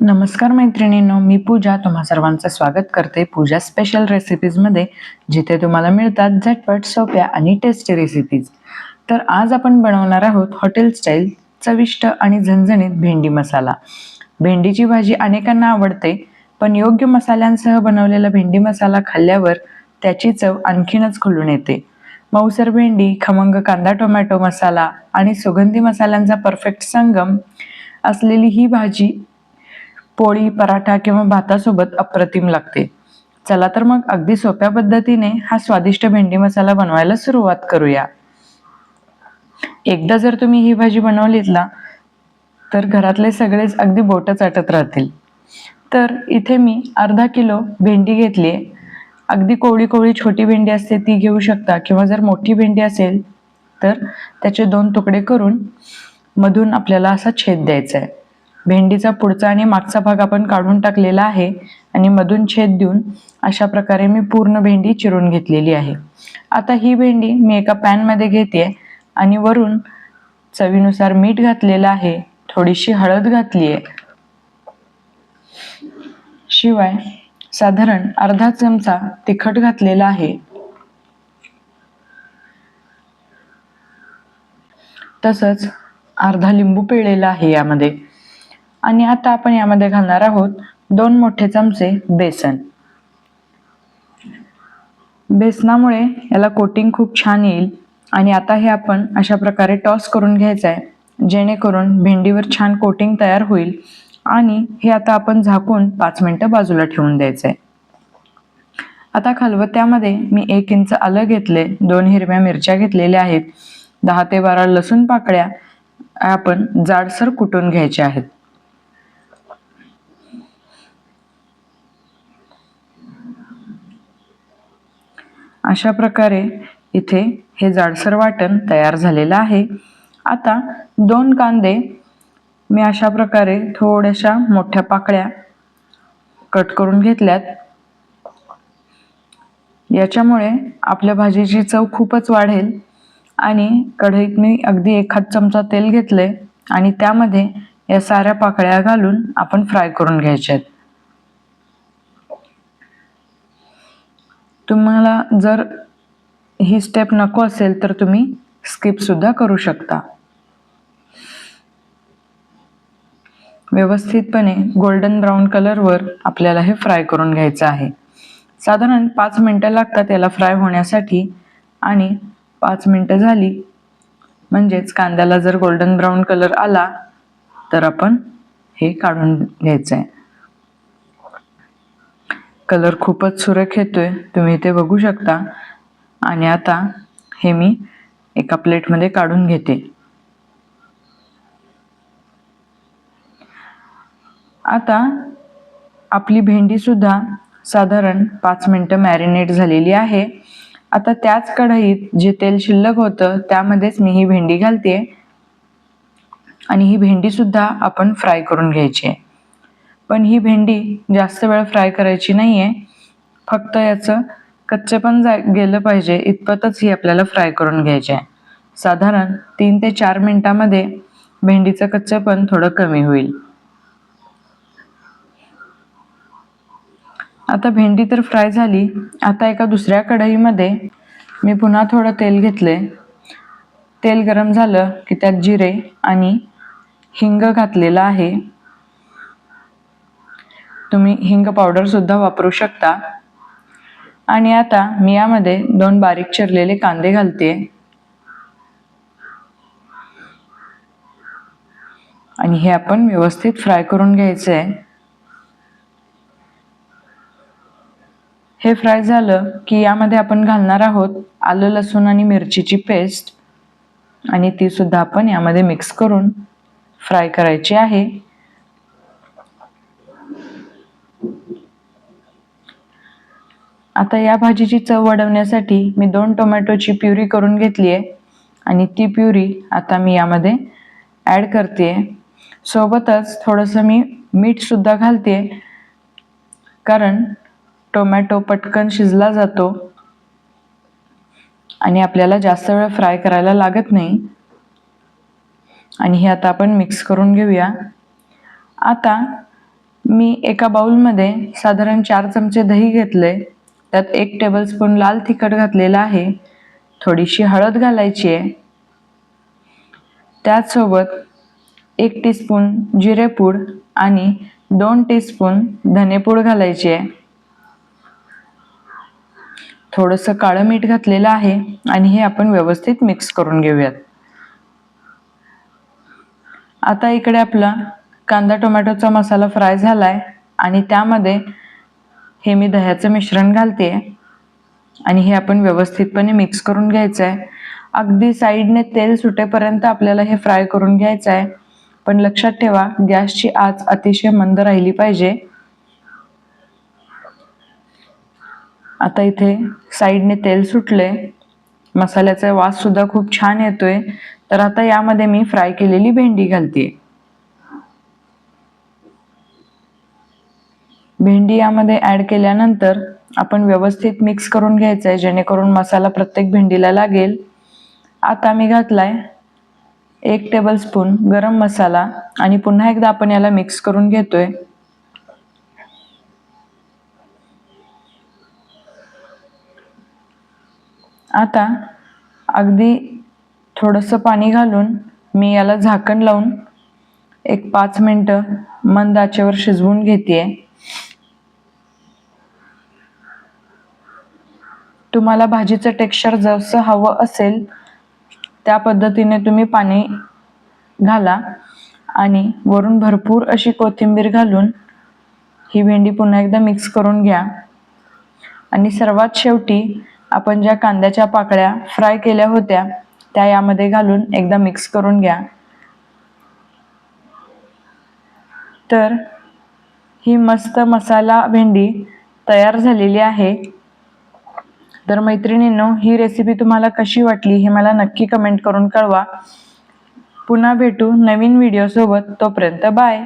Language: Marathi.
नमस्कार मैत्रिणींनो, मी पूजा तुम्हा सर्वांचं स्वागत करते पूजा स्पेशल रेसिपीजमध्ये, जिथे तुम्हाला मिळतात झटपट, सोप्या आणि टेस्टी रेसिपीज. तर आज आपण बनवणार आहोत हॉटेल स्टाईल चविष्ट आणि झणझणीत भेंडी मसाला. भेंडीची भाजी अनेकांना आवडते, पण योग्य मसाल्यांसह बनवलेला भेंडी मसाला खाल्ल्यावर त्याची चव आणखीनच खुलून येते. मऊसर भेंडी, खमंग कांदा टोमॅटो मसाला आणि सुगंधी मसाल्यांचा परफेक्ट संगम असलेली ही भाजी पोळी, पराठा किंवा भातासोबत अप्रतिम लागते. चला तर मग अगदी सोप्या पद्धतीने हा स्वादिष्ट भेंडी मसाला बनवायला सुरुवात करूया. एकदा जर तुम्ही ही भाजी बनवलीत ना, तर घरातले सगळेच अगदी बोटं चाटत राहतील. तर इथे मी अर्धा किलो भेंडी घेतली. अगदी कोवळी कोवळी छोटी भेंडी असते ती घेऊ शकता, किंवा जर मोठी भेंडी असेल तर त्याचे 2 तुकडे करून मधून आपल्याला असा छेद द्यायचा आहे. भेंडीचा पुढचा आणि मागचा भाग आपण काढून टाकलेला आहे आणि मधून छेद देऊन अशा प्रकारे मी पूर्ण भेंडी चिरून घेतलेली आहे. आता ही भेंडी मी एका पॅनमध्ये घेते आणि वरून चवीनुसार मीठ घातलेलं आहे, थोडीशी हळद घातली आहे, शिवाय साधारण अर्धा चमचा तिखट घातलेला आहे. तसंच अर्धा लिंबू पिळलेला आहे यामध्ये. आणि आता आपण यामध्ये घालणार आहोत 2 मोठे चमचे बेसन. बेसनामुळे याला कोटिंग खूप छान येईल. आणि आता हे आपण अशा प्रकारे टॉस करून घ्यायचं आहे, जेणेकरून भेंडीवर छान कोटिंग तयार होईल. आणि हे आता आपण झाकून 5 मिनिटं बाजूला ठेवून द्यायचं आहे. आता खलबत्त्यामध्ये मी 1 इंच आलं घेतले, 2 हिरव्या मिरच्या घेतलेल्या आहेत, 10 ते 12 लसूण पाकळ्या आपण जाडसर कुटून घ्यायच्या आहेत. अशा प्रकारे इथे हे जाडसर वाटण तयार झालेलं आहे. आता 2 कांदे मी अशा प्रकारे थोड्याशा मोठ्या पाकळ्या कट करून घेतल्यात. याच्यामुळे आपल्या भाजीची चव खूपच वाढेल. आणि कढईत मी अगदी 1 चमचा तेल घेतले आणि त्यामध्ये या साऱ्या पाकळ्या घालून आपण फ्राय करून घ्यायच्या आहेत. तुम्हाला जर ही स्टेप नको असेल तर तुम्ही स्किप सुद्धा करू शकता. व्यवस्थितपणे गोल्डन ब्राऊन कलरवर आपल्याला हे फ्राय करून घ्यायचं आहे. साधारण 5 मिनिटं लागतात याला फ्राय होण्यासाठी. आणि 5 मिनिटं झाली म्हणजेच कांद्याला जर गोल्डन ब्राऊन कलर आला तर आपण हे काढून घ्यायचं आहे. कलर खूपच सुरेख येतोय, तुम्ही इथे बघू शकता. आणि आता हे मी एका प्लेटमध्ये काढून घेते. आता आपली भेंडी सुद्धा साधारण 5 मिनिटं मॅरिनेट झालेली आहे. आता त्याच कढईत जे तेल शिल्लक होतं त्यामध्येच मी ही भेंडी घालते आणि ही भेंडी सुद्धा आपण फ्राय करून घ्यायची आहे. पण ही भेंडी जास्त वेळ फ्राय करायची नाहीये, फक्त याचं कच्चेपण गेलं पाहिजे इतपतच ही आपल्याला फ्राय करून घ्यायची आहे. साधारण 3 ते 4 मिनिटांमध्ये भेंडीचं कच्चेपण थोडं कमी होईल. आता भेंडी तर फ्राय झाली. आता एका दुसऱ्या कढईमध्ये मी पुन्हा थोडं तेल घेतले. तेल गरम झालं की त्यात जिरे आणि हिंग घातलेला आहे. तुम्ही हिंग पावडर सुद्धा वापरू शकता. आणि आता मी यामध्ये 2 बारीक चिरलेले कांदे घालते आणि हे आपण व्यवस्थित फ्राय करून घ्यायचे आहे. हे फ्राय झालं की यामध्ये आपण घालणार आहोत आलं, लसूण आणि मिरचीची पेस्ट. आणि ती सुद्धा आपण यामध्ये मिक्स करून फ्राय करायची आहे. आता या भाजीची चव वाढवण्यासाठी मी 2 टोमॅटोची प्युरी करून घेतली आहे आणि ती प्युरी आता मी यामध्ये ॲड करते. सोबतच थोडंसं मी मीठ सुद्धा घालते, कारण टोमॅटो पटकन शिजला जातो आणि आपल्याला जास्त वेळ फ्राय करायला लागत नाही. आणि हे आता आपण मिक्स करून घेऊया. आता मी एका बाउलमध्ये साधारण 4 चमचे दही घेतले. त्यात 1 टेबलस्पून लाल तिखट घातलेलं आहे. थोडीशी हळद घालायची आहे. त्याचसोबत 1 टीस्पून जिरेपूड आणि 2 टीस्पून धनेपूड घालायची आहे. थोडंसं काळं मीठ घातलेलं आहे आणि हे आपण व्यवस्थित मिक्स करून घेऊयात. आता इकडे आपला कांदा टोमॅटोचा मसाला फ्राय झालाय आणि त्यामध्ये हे मी दह्याचं मिश्रण घालते आणि हे आपण व्यवस्थितपणे मिक्स करून घ्यायचं आहे. अगदी साईडने तेल सुटेपर्यंत आपल्याला हे फ्राय करून घ्यायचं आहे. पण लक्षात ठेवा, गॅसची आच अतिशय मंद राहिली पाहिजे. आता इथे साईडने तेल सुटले, मसाल्याचा वास सुद्धा खूप छान येतोय. तर आता यामध्ये मी फ्राय केलेली भेंडी घालते. भेंडी यामध्ये ऍड केल्यानंतर आपण व्यवस्थित मिक्स करून घ्यायचं आहे, जेणेकरून मसाला प्रत्येक भेंडीला लागेल. आता मी घातलाय 1 टेबलस्पून गरम मसाला आणि पुन्हा एकदा आपण याला मिक्स करून घेतोय. आता अगदी थोडंसं पाणी घालून मी याला झाकण लावून 5 मिनिटं मंद आचेवर शिजवून घेतेय. तुम्हाला भाजीचं टेक्स्चर जसं हवं असेल त्या पद्धतीने तुम्ही पाणी घाला आणि वरून भरपूर अशी कोथिंबीर घालून ही भेंडी पुन्हा एकदा मिक्स करून घ्या. आणि सर्वात शेवटी आपण ज्या कांद्याच्या पाकळ्या फ्राय केल्या होत्या त्या यामध्ये घालून एकदा मिक्स करून घ्या. तर ही मस्त मसाला भेंडी तयार झालेली आहे. तर मैत्रिणींनो, ही रेसिपी तुम्हाला कशी वाटली हे मला नक्की कमेंट करून कळवा. पुन्हा भेटू नवीन व्हिडिओ सोबत. तोपर्यंत बाय.